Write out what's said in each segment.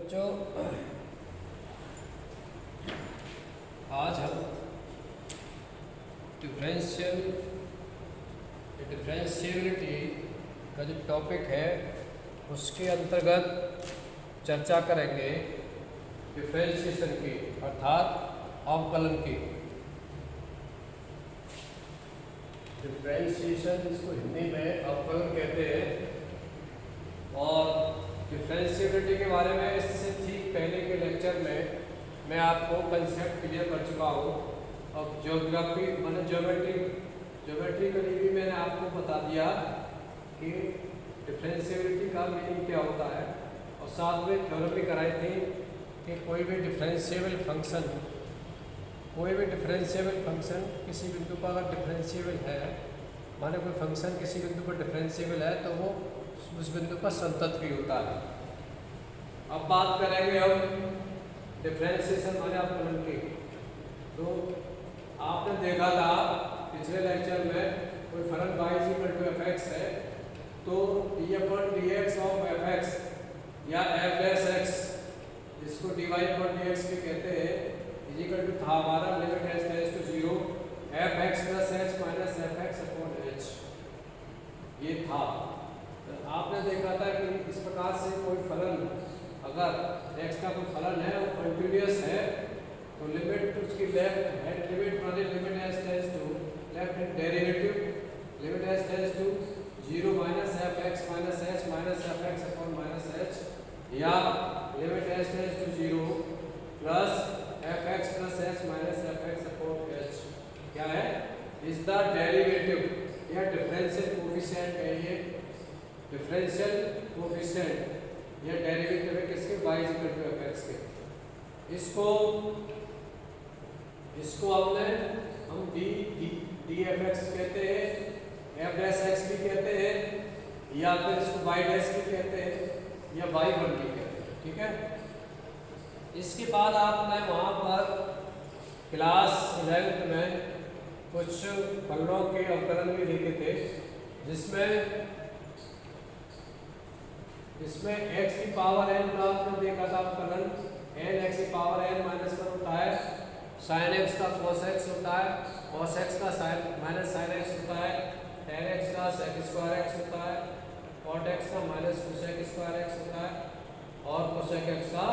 बच्चों आज हम डिफरेंशियबिलिटी का जो टॉपिक है उसके अंतर्गत चर्चा करेंगे डिफरेंशिएशन की अर्थात अवकलन की। डिफरेंशिएशन इसको हिंदी में अवकलन कहते हैं और डिफरेंशिएबिलिटी के बारे में इससे ठीक पहले के लेक्चर में मैं आपको कंसेप्ट क्लियर कर चुका हूँ। अब ज्योमेट्रिकली भी मैंने आपको बता दिया कि डिफरेंशिएबिलिटी का मीनिंग क्या होता है और साथ में थ्योरम भी कराई थी कि कोई भी डिफरेंशिएबल फंक्शन किसी बिंदु पर अगर डिफरेंशिएबल है, माने कोई फंक्शन किसी बिंदु पर डिफरेंशिएबल है तो वो उस बिंदु पर संतत भी होता है। अब बात करेंगे हम डिफरेंशिएशन माने अवकलन की। तो आपने देखा था पिछले लेक्चर में कोई फलन y = fx है तो d/dx ऑफ fx या f'(x) जिसको dy/dx भी कहते हैं इक्वल टू था हमारा limit h tends to 0 fx + h - fx/h। ये था। तो आपने देखा था कि इस प्रकार से कोई फलन अगर x का कोई फलन है वो कंटीन्यूअस है तो लिमिट उसकी लेफ्ट हैंड लिमिट माने limit h tends to left hand derivative limit h tends to 0 - fx - h - fx/h या limit h tends to 0 plus fx + h - fx/h क्या है इज द डेरिवेटिव या डिफरेंशियल कोएफिशिएंट है। ये differential coefficient या derivative है किसके y = fx के। इसको हमने हम dfx कहते हैं, f'(x) भी कहते हैं या फिर इसको y' भी कहते हैं या y1 भी कहते हैं। ठीक है। इसके बाद आपने वहाँ पर क्लास 11th में कुछ फलनों के अवकलन भी देखे थे जिसमें x की पावर n का आपने देखा था अवकलन n x की पावर n - 1 होता है, sin x का cos x होता है, cos x का sin x होता है, tan x का sec² x होता है, cot x का -cosec² x होता है और cosec x का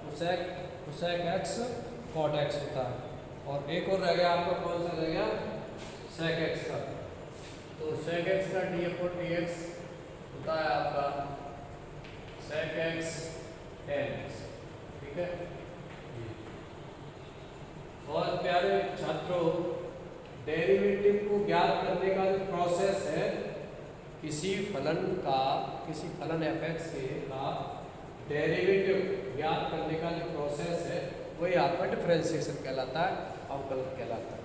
-cosec x cot x होता है। और एक और रह गया आपका कौन सा रह गया sec x का। तो sec x का d/dx होता है आपका sec x tan x। ठीक है। और प्यारे छात्रों डेरिवेटिव को ज्ञात करने का जो प्रोसेस है किसी फलन f(x) का डेरिवेटिव ज्ञात करने का जो प्रोसेस है वही आपका डिफरेंशिएशन कहलाता है, अवकलन कहलाता है।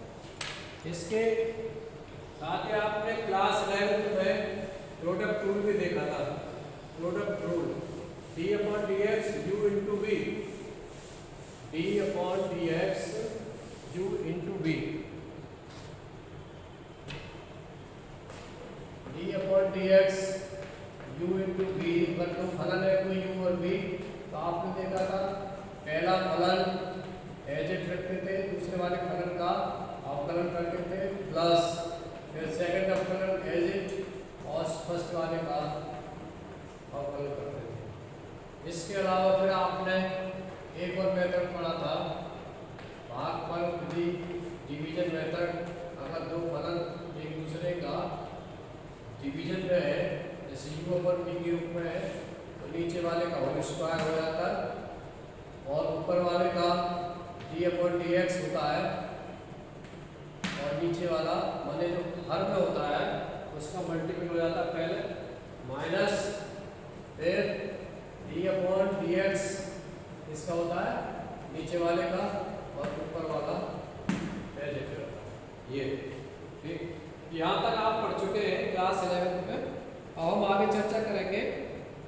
इसके साथ ही आपने क्लास 11th में प्रोडक्ट रूल भी देखा था। Product rule d/dx u * v d/dx u * v d/dx u * v अगर तो फलन है कोई u और v तो आपने देखा था पहला फलन एज इट रखते थे, दूसरे वाले फलन का अवकलन करते थे प्लस फिर सेकंड अवकलन एज इट और फर्स्ट वाले का अवकलन करते थे। इसके अलावा फिर आपने एक और मेथड पढ़ा था भागफल विधि डिवीजन मेथड। अगर दो फलन एक दूसरे का डिवीजन में है जैसे u/v के रूप में है तो नीचे वाले का होल स्क्वायर हो जाता है और ऊपर वाले का d/dx होता है और नीचे वाला माने जो हर में होता है उसका मल्टीपल हो जाता है पहले माइनस फिर d/dx इसका होता है नीचे वाले का और ऊपर वाला पहले का होता है। ये ठीक। यहाँ तक आप पढ़ चुके हैं क्लास 11th में। अब हम आगे चर्चा करेंगे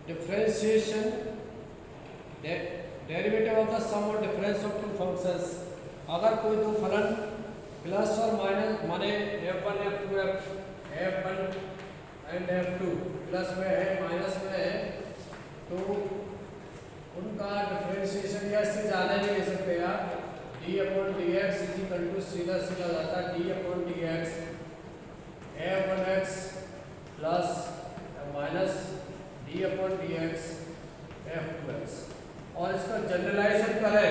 डिफरेंशिएशन डेरिवेटिव ऑफ द सम और डिफरेंस ऑफ टू फंक्शंस। अगर कोई दो फलन प्लस और माइनस माने f1 एंड f2 प्लस में है माइनस में है तो उनका डिफरेंशिएशन या इससे ज़्यादा भी ले सकते हैं आप। D upon D X is equal to सीधा सीधा जाता है D upon D X F one X plus minus D upon D X F two X. और इसका जनरलाइजेशन करें,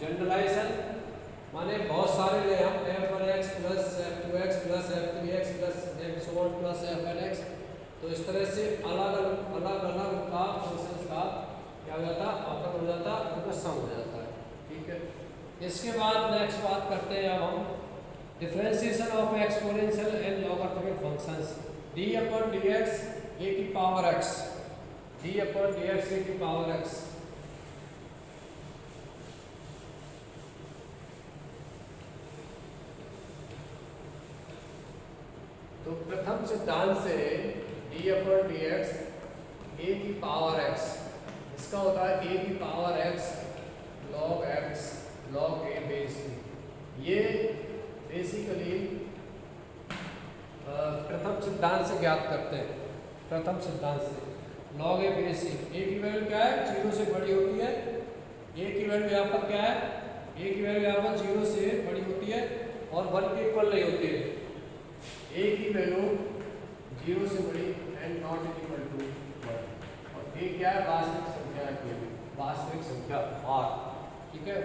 जनरलाइजेशन माने बहुत सारे ले हम F one X plus F two X plus F three X plus F so one plus F N X. तो इस तरह से अलग अलग का फंक्शंस का क्या हो जाता है, आपका हो जाता है, उनका सम हो जाता है। ठीक है, इसके बाद नेक्स्ट बात करते हैं अब हम differentiation of exponential and logarithmic functions. D upon D x a की power x, d upon D x a की पावर एक्स। तो प्रथम सिद्धांत से d upon D x a की पावर एक्स, इसका होता है ए की power x log x log a base. ये बेसिकली प्रथम सिद्धांत से ज्ञात करते हैं। प्रथम सिद्धांत से लॉग ए बेस ए की वैल्यू क्या है, 0 से बड़ी होती है। ए की वैल्यू यहाँ पर क्या है, ए की वैल्यू यहाँ पर 0 से बड़ी होती है और 1 के इक्वल नहीं होती है। ए की वैल्यू 0 से बड़ी एंड नॉट इक्वल टू 1। और ए क्या है, वास्तविक संख्या है, वास्तविक संख्या आर। ठीक है,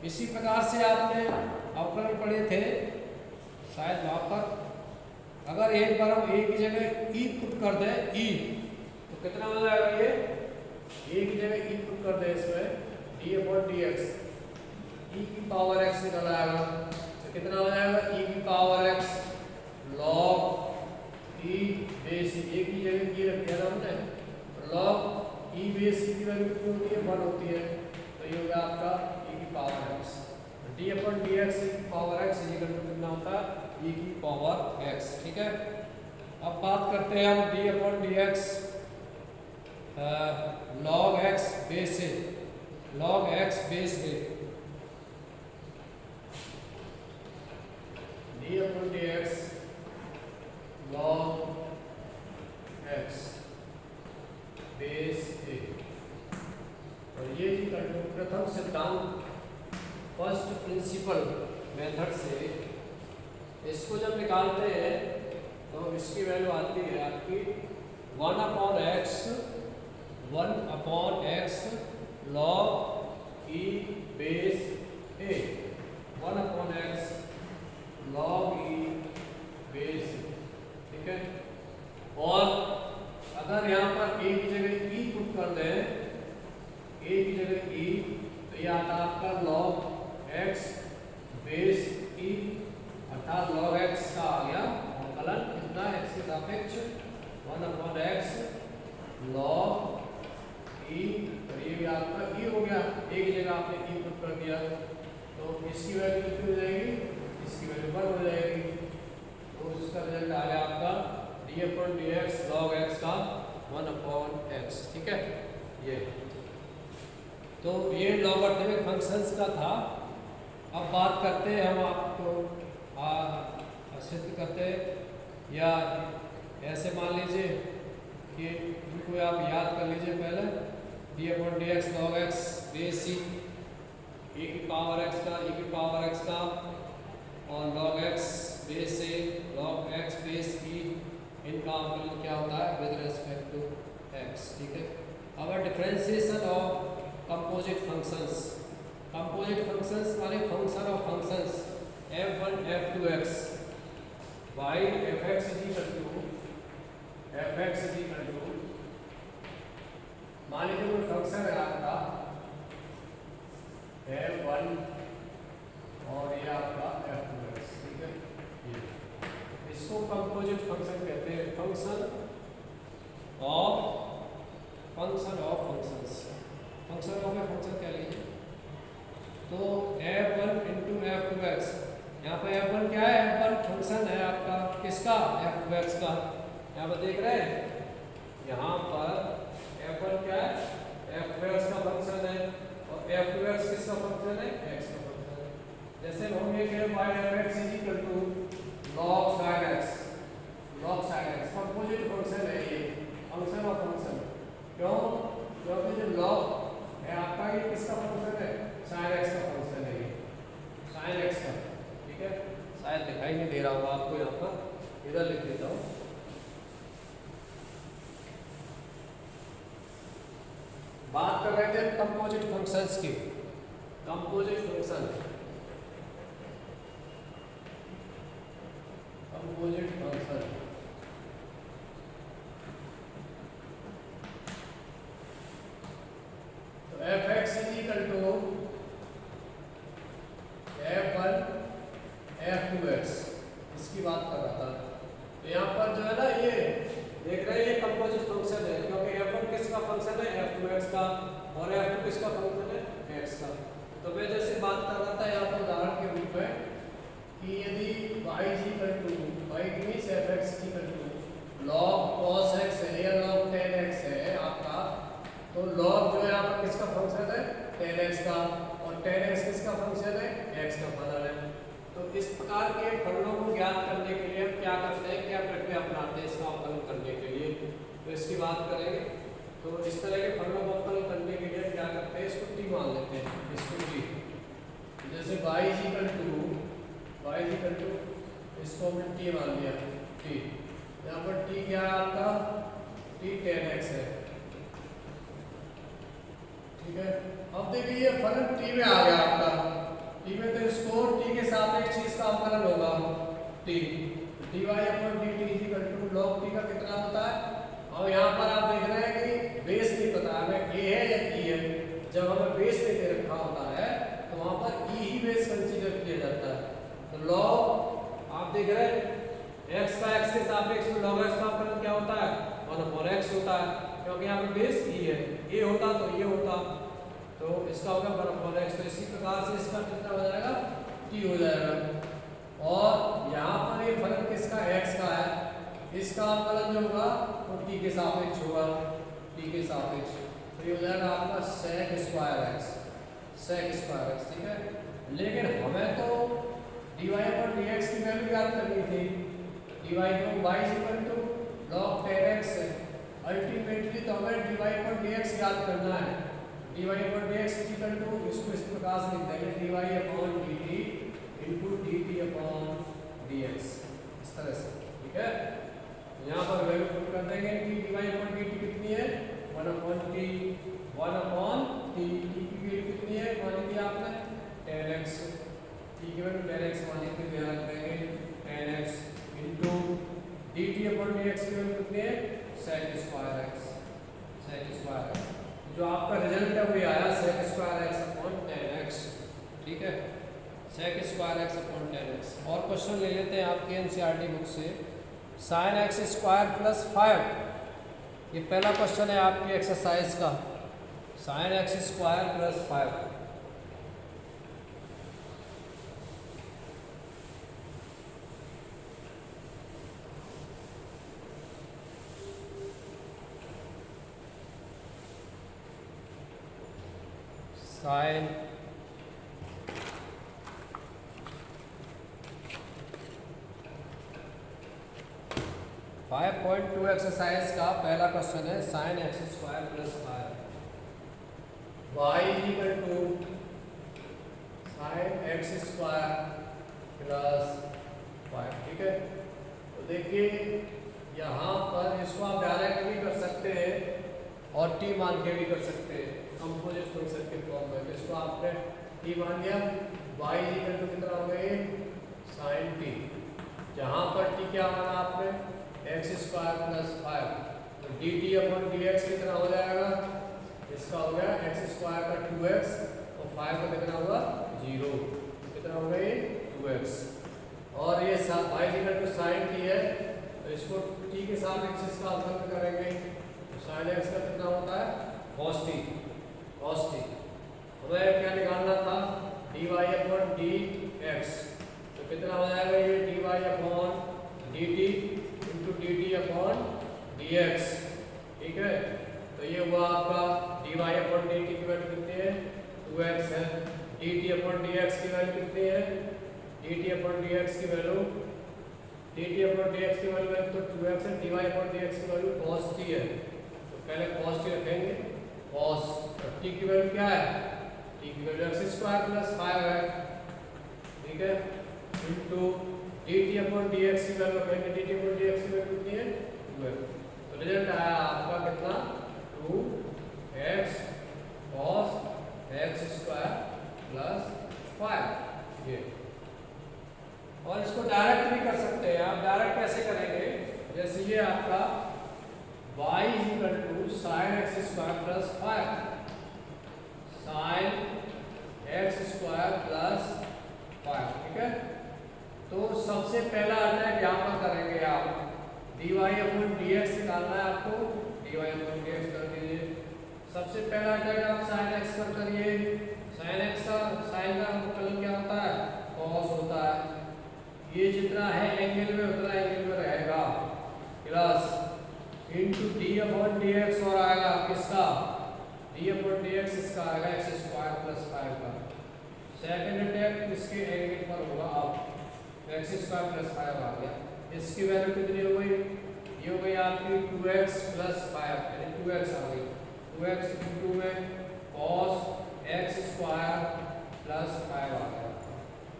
इसी प्रकार से आपने अवकलन पढ़े थे शायद वहाँ पर। अगर एक बार हम ए की जगह ई पुट कर दें, ई तो कितना हो जाएगा, ये ए की जगह ई पुट कर दें इसमें D upon D x, e की पावर एक्स निकल आएगा। तो कितना हो जाएगा, ई की power x log e base a की जगह की रख दिया हमने, लॉग ई बेस की वैल्यू कितनी होती है, 1 होती है। तो ये हो गया आपका ई की power x. D upon D x e की पावर एक्स इक्वल टू कितना होता है, ई की पावर एक्स। ठीक है, अब बात करते हैं हम d upon D x log x base a, log x base a. D upon D x log x base a. और ये प्रथम सिद्धांत फर्स्ट प्रिंसिपल मेथड से इसको जब निकालते हैं तो इसकी वैल्यू आती है आपकी 1 upon x log e base a, 1 upon x log e base. ठीक है, और अगर यहाँ पर ए की जगह ई पुट कर दें, ए की जगह ई, तो ये आता है आपका लॉग एक्स बेस ई, अर्थात लॉग एक्स का आ गया अवकलन कितना, एक्स के सापेक्ष 1 अपॉन एक्स लॉग ई। तो ये भी आपका ई हो गया, ए की जगह आपने ई पुट कर दिया, तो इसकी वैल्यू कितनी हो जाएगी, इसकी वैल्यू 1 हो जाएगी। तो इसका रिजल्ट आ गया आपका D upon D x log x का 1 अपॉन एक्स। ठीक है, ये तो ये लॉगरिथमिक फंक्शंस का था। अब बात करते हैं हम आपको सिद्ध करते या ऐसे मान लीजिए कि इनको आप याद कर लीजिए पहले, d upon D x log x base e, a की पावर एक्स का, ई की पावर एक्स का, और log x base a log x base ई, इनका अवकलन क्या होता है विद रिस्पेक्ट टू एक्स। ठीक है, अब differentiation of composite functions. Composite functions माने function of functions f1 f2x by fx is equal to मान लीजिए कोई फंक्शन है आपका f1 और ये आपका f2x। ठीक है, ये इसको कंपोजिट फंक्शन कहते हैं, function of functions. Function of a function कह लीजिए, तो f1 इंटू f2x, यहाँ पर f1 क्या है, f1 फंक्शन है आपका किसका, f2x का। यहाँ पर देख रहे हैं, यहाँ पर f1 क्या है, f2x का फंक्शन है, और f2x किसका फंक्शन है, x का फंक्शन है। जैसे हम ये कह y fx is equal to log sin x, log sin x composite function है, ये फंक्शन ऑफ फंक्शन। क्यों, क्योंकि जो log है ये किसका फंक्शन है, साइन एक्स का फंक्शन है, ये साइन एक्स का, ठीक है। शायद दिखाई नहीं दे रहा होगा आपको, यहाँ पर इधर लिख देता हूँ। बात कर रहे थे कंपोजिट फंक्शंस की, कंपोजिट फंक्शन, कंपोजिट फंक्शन। तो F X is equal to F1 F2x, इसकी बात कर रहा था। तो यहाँ पर जो है ना, ये देख रहे हैं ये कंपोजिट फंक्शन है, क्योंकि F1 किसका फंक्शन है, F2x का, और F2 किसका फंक्शन है, x का। तो मैं जैसे बात कर रहा था यहाँ पर उदाहरण के रूप में कि यदि y equal to y means fx equal to log cos x है या log tan x है आपका, तो log जो है यहाँ पर किसका फंक्शन है, tan x का, और tan x किसका फंक्शन है, x का फलन है। तो इस प्रकार के फलनों को ज्ञात करने के लिए हम क्या करते हैं, क्या प्रक्रिया अपनाते हैं इसका अवकलन करने के लिए, तो इसकी बात करेंगे। तो इस तरह के फलनों को अवकलन करने के लिए क्या करते हैं, इसको t मान लेते हैं, इसको t, जैसे y इक्वल टू इसको हमने t मान लिया, t, यहाँ पर t क्या है आपका, t tan x है, ठीक है। अब देखिए ये फलन t में आ गया आपका, t में, तो इसको t के सापेक्ष इसका अवकलन होगा, t dy upon dt equal to log t का कितना होता है। अब यहाँ पर आप देख रहे हैं कि बेस नहीं पता हमें a है या e है, जब हमें बेस नहीं दे रखा होता है तो वहाँ पर e ही बेस कंसीडर किया जाता है। तो log आप देख रहे हैं x का x के सापेक्ष में log x का अवकलन क्या होता है, 1/x होता है, क्योंकि यहाँ पे बेस e है, a होता तो ये होता, तो इसका होगा 1/x। तो इसी प्रकार से इसका कितना हो जाएगा, t हो जाएगा। और यहाँ पर ये फलन किसका, x का है, इसका अवकलन जो होगा वो t के सापेक्ष होगा, t के सापेक्ष, तो ये हो जाएगा आपका sec स्क्वायर x, ठीक है। लेकिन हमें तो dy पर dx की वैल्यू ज्ञात करनी थी, dy को y equal to log tan x है, अल्टीमेटली तो हमें dy पर dx ज्ञात करना है, dy पर dx इक्वल टू, इसको इस प्रकार से लिख देंगे, dy upon dt into dt upon dx, इस तरह से, ठीक है। यहाँ पर वैल्यू पुट कर देंगे कि dy अपॉन dt कितनी है, 1 अपॉन t की वैल्यू कितनी है, मान ली आपने tan x, t की वैल्यू tan x मान ली, ध्यान रख देंगे tan x into dt upon dx की वैल्यू कितनी है, sec स्क्वायर x, जो आपका रिजल्ट है वही आया sec square x upon tan x, ठीक है, sec square x upon tan x। और क्वेश्चन ले लेते हैं आपके एनसीईआरटी बुक से, sin x स्क्वायर प्लस 5, ये पहला क्वेश्चन है आपकी एक्सरसाइज का, sin x square plus 5। sin 5.2 exercise का पहला क्वेश्चन है, sin x square plus 5 y equal to sin x square plus 5, ठीक है। तो देखिए यहाँ पर इसको आप डायरेक्ट भी कर सकते हैं और t मान के भी कर सकते हैं, कंपोजिट फंक्शन के फॉर्म में। तो इसको आपने t मान लिया, y इक्वल टू कितना हो गया, sin t, जहाँ पर t क्या माना आपने, x स्क्वायर प्लस 5, तो dt अपॉन dx कितना हो जाएगा, इसका हो गया x स्क्वायर का 2x और 5 का कितना होगा 0, कितना होगा ये 2x। और ये y equal to sin t है, तो इसको t के साथ x इसका अवकलन करेंगे, तो sin x का कितना होता है cos t। हमें क्या निकालना था, dy अपॉन dx, तो कितना हो जाएगा ये dy upon dt into dt upon dx, ठीक है। तो ये हुआ आपका dy अपॉन dt की वैल्यू कितनी है, 2x है, dt अपॉन dx की वैल्यू कितनी है, dt अपॉन dx की वैल्यू तो 2x है, dy अपॉन dx की वैल्यू cos t है, तो पहले cos t रखेंगे, कॉस, टी की वैल्यू क्या है, टी की वैल्यू एक्स स्क्वायर प्लस 5 है, ठीक है, इनटू dt अपॉन dx की वैल्यू करेंगे, dt अपॉन dx की वैल्यू कितनी है 2x, तो रिजल्ट आया आपका कितना 2x cos x square plus 5 ये। और इसको डायरेक्ट भी कर सकते हैं आप, डायरेक्ट कैसे करेंगे, जैसे ये आपका y equal to sine X square plus 5 sine X square plus 5, ठीक है। तो सबसे पहला अटैक यहाँ पर करेंगे आप, dy अपॉन dx निकालना है आपको, dy अपॉन dx कर दीजिए। सबसे पहला अटैक आप sin x पर करिए, sin x का sin का कलन क्या होता है cos होता है, ये जितना है एंगल में उतना एंगल में रहेगा, plus into d upon dx और आएगा किसका, d अपॉन dx इसका आएगा x स्क्वायर प्लस 5 का। सेकंड अटैक इसके एंगल पर होगा, आप x स्क्वायर प्लस 5 आ गया, इसकी वैल्यू कितनी हो गई, ये हो गई आपकी 2x प्लस 5 यानी 2x आ गई, 2x इनटू में cos x स्क्वायर प्लस 5 आ गया।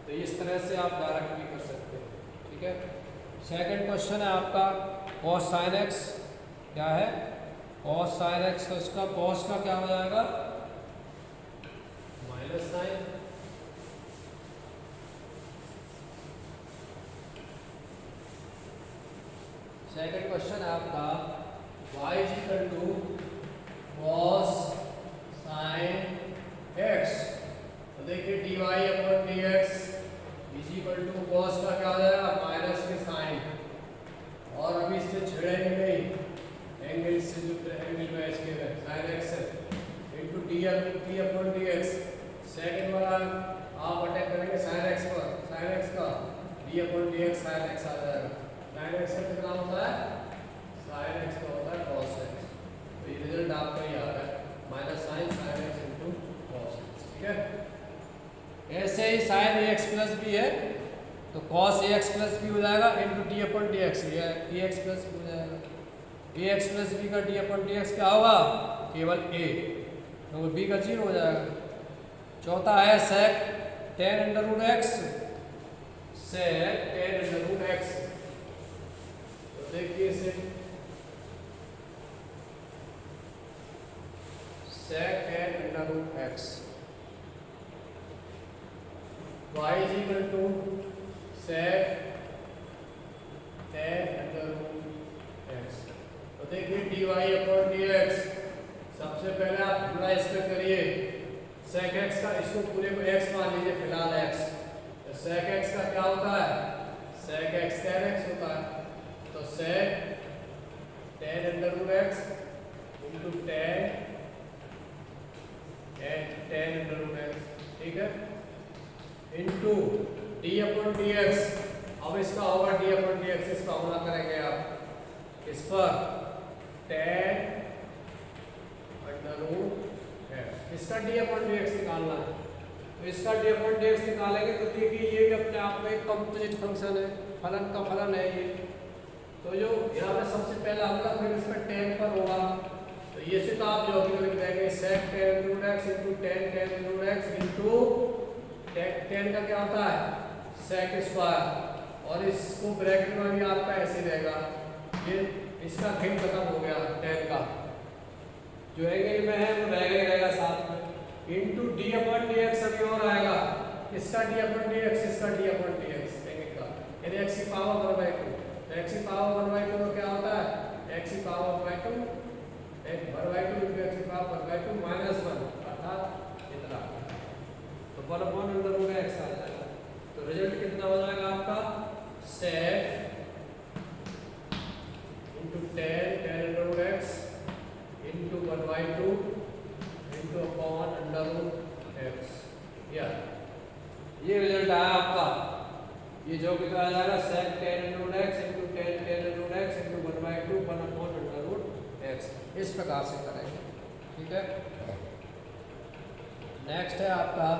तो इस तरह से आप डायरेक्ट भी कर सकते हैं, ठीक है। सेकंड क्वेश्चन है आपका cos sin x, क्या है cos sin x, तो इसका cos का क्या हो जाएगा माइनस साइन, सेकंड क्वेश्चन है आपका y is equal to cos sin x, तो देखिए dy upon dx is equal to cos का क्या हो जाएगा माइनस के साइन, और अभी इससे छेड़ेंगे नहीं एंगल से, जो एंगल में इसके sin x है into d upon dx, second वाला आप अटैक करेंगे sin x पर, sin x का d upon dx sin x आ जाएगा, sin x का कितना होता है sin x का होता है cos x, तो ये रिजल्ट आपका ही आ रहा है minus sine sin x into cos x, ठीक है। ऐसे ही sin ax प्लस भी है, तो cos ax प्लस भी हो जाएगा इनटू d अपॉन dx, ये ax प्लस भी हो जाएगा, ax प्लस b का d अपॉन dx क्या होगा केवल a, तो b का 0 हो जाएगा। चौथा है sec tan under root x, sec tan under root x, तो देखिए इसे sec tan under root x, y is equal to sec tan under root x, तो देखिए dy अपॉन dx, सबसे पहले आप पूरा इसका करिए sec x का, इसको पूरे को x मान लीजिए फिलहाल x, तो sec x का क्या होता है sec x tan x होता है, तो sec tan under root x into tan under root x, ठीक है, इनटू d अपॉन dx, अब इसका होगा d अपॉन dx, इसका होना करेंगे आप इस पर tan अंडर रूट x, इसका d अपॉन dx निकालना है, तो इसका d अपॉन dx निकालेंगे तो देखिए ये भी अपने आप में एक कंपोजिट फंक्शन है, फलन का फलन है ये, तो जो यहाँ पे सबसे पहला हमला फिर इसका tan पर होगा, तो ये से तो आप जो भी लिख देंगे sec tan root x into tan root x into tan का क्या होता है sec स्क्वायर, और इसको ब्रैकेट में भी आपका ऐसे रहेगा, ये इसका घन खत्म हो गया tan का, जो एंगल में है वो रहेगा साथ में, इनटू d अपॉन dx अभी और आएगा, इसका d अपॉन dx, इसका d अपॉन dx एंगल का, यानी x की पावर 1/2, तो x की पावर 1/2 तो क्या होता है x की पावर 1/2 इनटू x की पावर 1/2 माइनस 1, अर्थात इतना, तो 1 अपॉन अंडर रूट x आ जाएगा, तो रिजल्ट कितना हो जाएगा आपका sec into tan under root x into 1/2 into upon under root x, या ये रिजल्ट आया आपका, ये जो कितना आ जाएगा sec tan under root x into tan under root x into 1/2 1 upon under root x, इस प्रकार से करेंगे, ठीक है। नेक्स्ट है आपका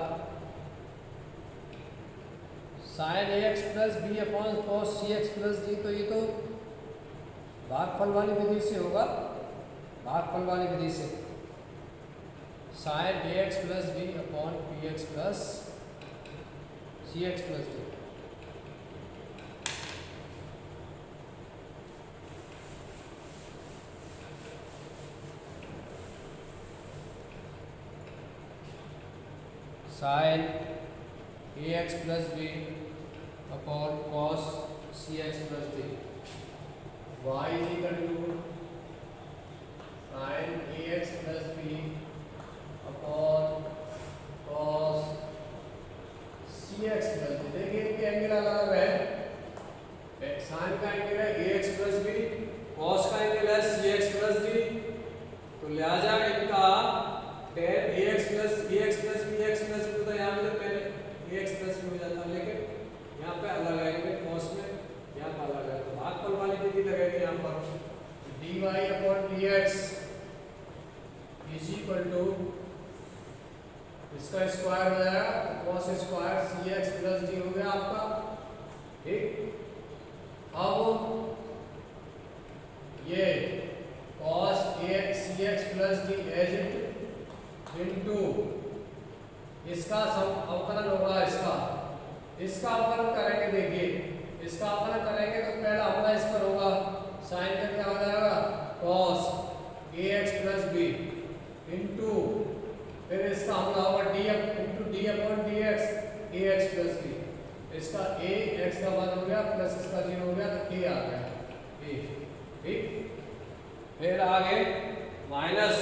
sin ax plus b upon cos cx plus d, तो ये तो भागफल वाली विधि से होगा, भागफल वाली विधि से, sine A x plus B upon P X plus C x plus D. Sine A x plus B upon cos C x plus D. Y is equal to sine A x plus B upon cos C x plus D. देखिए इनके angle अलग अलग है। Sign का angle है a x plus b, cos का angle है c x plus d. तो लिहाजा इनका tan a x plus b x plus b x plus b, तो यहाँ पे पहले ए एक्स प्लस बी हो जाता, लेकिन यहाँ पे अलग आएंगे कॉस में, यहाँ पर अलग है। तो भागफल वाली विधि लगेगी यहाँ पर D Y upon D X is equal to इसका स्क्वायर हो जाएगा cos square C x plus D हो गया आपका। ठीक, अब ये cos A X C x plus D as it into इसका अवकलन होगा, इसका अवकलन करेंगे। देखिए इसका अवकलन करेंगे तो पहला हमला इस पर होगा, साइन का क्या हो जाएगा कॉस ए एक्स प्लस बी इनटू फिर इसका हमला होगा d into d upon D x a x plus b. इसका ए एक्स का वन हो गया प्लस इसका 0 हो गया तो ए आ गया ए। ठीक, फिर आगे माइनस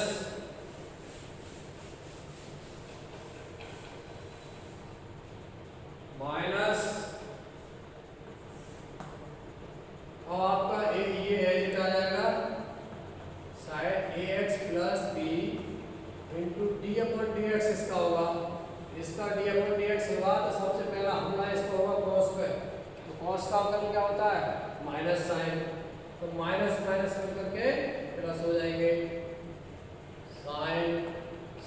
और आपका ये एज आ जाएगा साइन ए x plus B into D upon D x इसका होगा। इसका डी अपॉन डी एक्स होगा तो सबसे पहला हमला इसका होगा कॉस पे। तो कॉस का अवकलन क्या होता है माइनस साइन, तो माइनस माइनस करके प्लस हो जाएंगे। साइन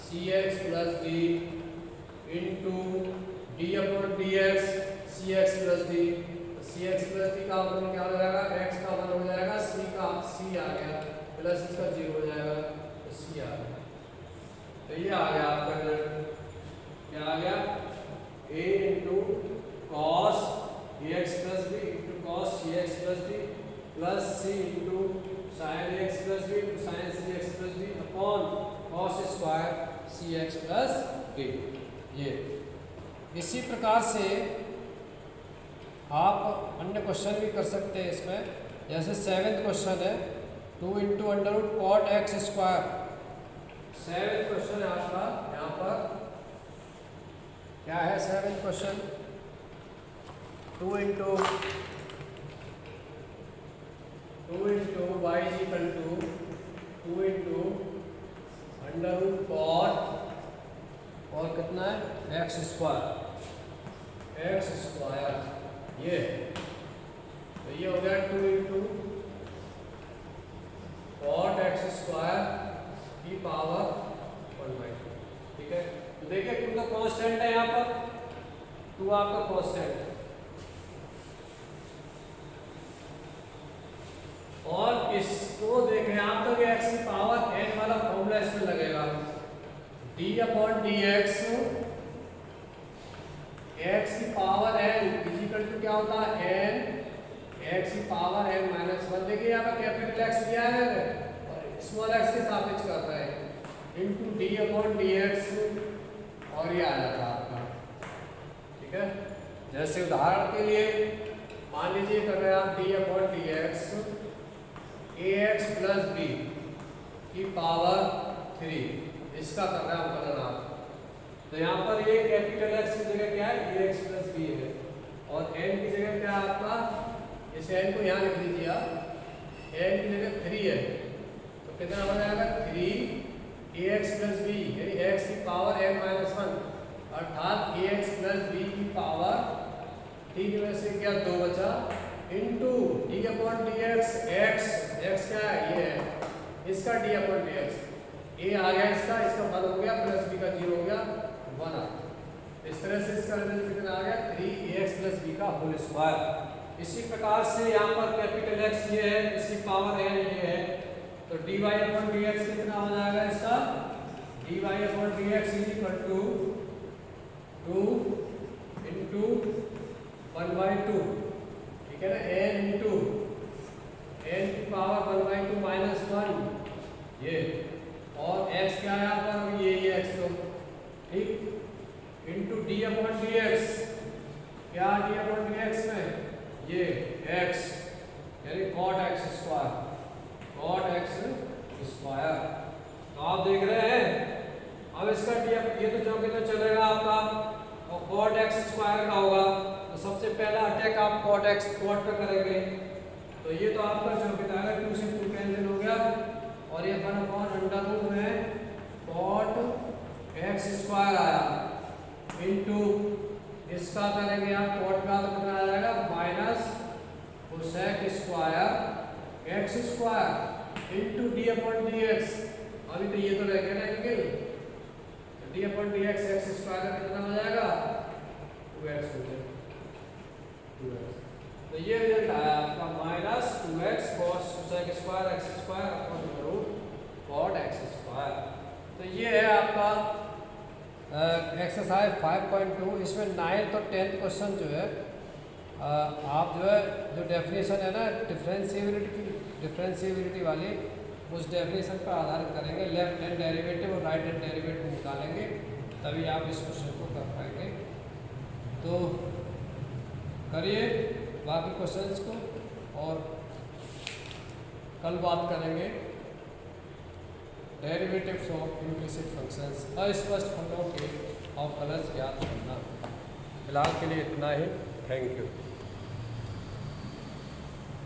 सी x plus d into D upon D x सी x plus d. C x plus d का अवकलन क्या हो जाएगा एक्स का वन हो जाएगा, सी का सी आ गया प्लस इसका 0 हो जाएगा तो सी आ गया। तो ये आ गया आपका रिजल्ट, क्या आ गया a into cos A x plus B into cos C x plus D plus C into sine A x plus B into sine C x plus D upon cos square C x plus D. ये इसी प्रकार से आप अन्य question भी कर सकते हैं इसमें, जैसे 7th क्वेश्चन है 2 into under root cot X square. 7th question है आपका, यहाँ पर क्या है 7th question 2 into Y is equal to 2 into under root cot और कितना है एक्स स्क्वायर ये। तो ये हो गया 2 इंटू कॉट एक्स स्क्वायर की पावर 1/2। ठीक है, तो देखिए 2 का कांस्टेंट है यहाँ पर, 2 आपका कांस्टेंट है और इसको देखें आप तो एक्स की पावर n वाला फॉर्मूला इसमें लगेगा d अपॉन डी एक्स की पावर n इक्वल टू क्या होता है n x की पावर n माइनस 1। देखिए यहाँ पर कैपिटल एक्स लिया है और स्मॉल एक्स के सापेक्ष कर रहे हैं into D upon D x और ये आ जाता है आपका। ठीक है, जैसे उदाहरण के लिए मान लीजिए कर रहे हैं आप D upon D x a x plus B की पावर 3 इसका कर रहे हैं अवकलन आप। तो यहाँ पर ये कैपिटल एक्स की जगह क्या है ए एक्स प्लस बी है और n की जगह क्या है आपका, इस n को यहाँ लिख लीजिए आप, n की जगह 3 है तो कितना हो जाएगा 3 ax प्लस बी यानी x की पावर n माइनस 1 अर्थात ax प्लस बी की पावर 3 में से क्या 2 बचा into D upon D x x क्या है ये है इसका डी अपॉन डी एक्स ए आ गया इसका 1 हो गया प्लस बी का 0 हो गया 1 आ गया। इस तरह से इसका रिजल्ट कितना आ गया 3ax प्लस बी का होल स्क्वायर। इसी प्रकार से यहाँ पर कैपिटल एक्स ये है इसकी पावर n ये है तो dy अपॉन dx कितना हो जाएगा इसका D Y upon D X is equal to 2 into 1/2, ठीक है ना, एन इंटू एन की पावर 1/2 माइनस 1 ये, और एक्स क्या है यहाँ पर, ये एक्स तो ठीक, into D upon D X, क्या डी अपॉन डी एक्स में ये एक्स यानी cot X square, cot X square. तो आप देख रहे हैं अब इसका डी, ये तो जो कि तो चलेगा आपका, और कॉट एक्स स्क्वायर का होगा, तो सबसे पहला अटैक आप कॉट एक्स कॉट पे करेंगे, तो ये तो आपका जो कि आएगा 2 से 2 कैंसिल हो गया, और ये 1/√में कॉट एक्स स्क्वायर आया इंटू इसका करेंगे आप कॉट का, तो कितना आ जाएगा minus cosec square X square into D upon D x. अभी तो ये तो रह गया ना एंगल, तो D upon D x x square का कितना हो जाएगा 2x हो जाएगा 2x। तो ये रिजल्ट आया आपका minus 2x cos cosec square X square upon root cot X square. तो ये है आपका एक्सरसाइज 5.2। इसमें 9th और 10th क्वेश्चन जो है आप जो है जो डेफिनेशन है ना डिफरेंशिएबिलिटी वाली, उस डेफिनेशन पर आधारित करेंगे, लेफ्ट हैंड डेरिवेटिव और राइट हैंड डेरिवेटिव निकालेंगे, तभी आप इस क्वेश्चन को कर पाएंगे। तो करिए बाकी क्वेश्चंस को, और कल बात करेंगे डेरिवेटिव्स ऑफ इम्प्लिसिट फंक्शंस, अस्पष्ट फंक्शनों के और कलर्स याद करना। फिलहाल के लिए इतना ही, थैंक यू।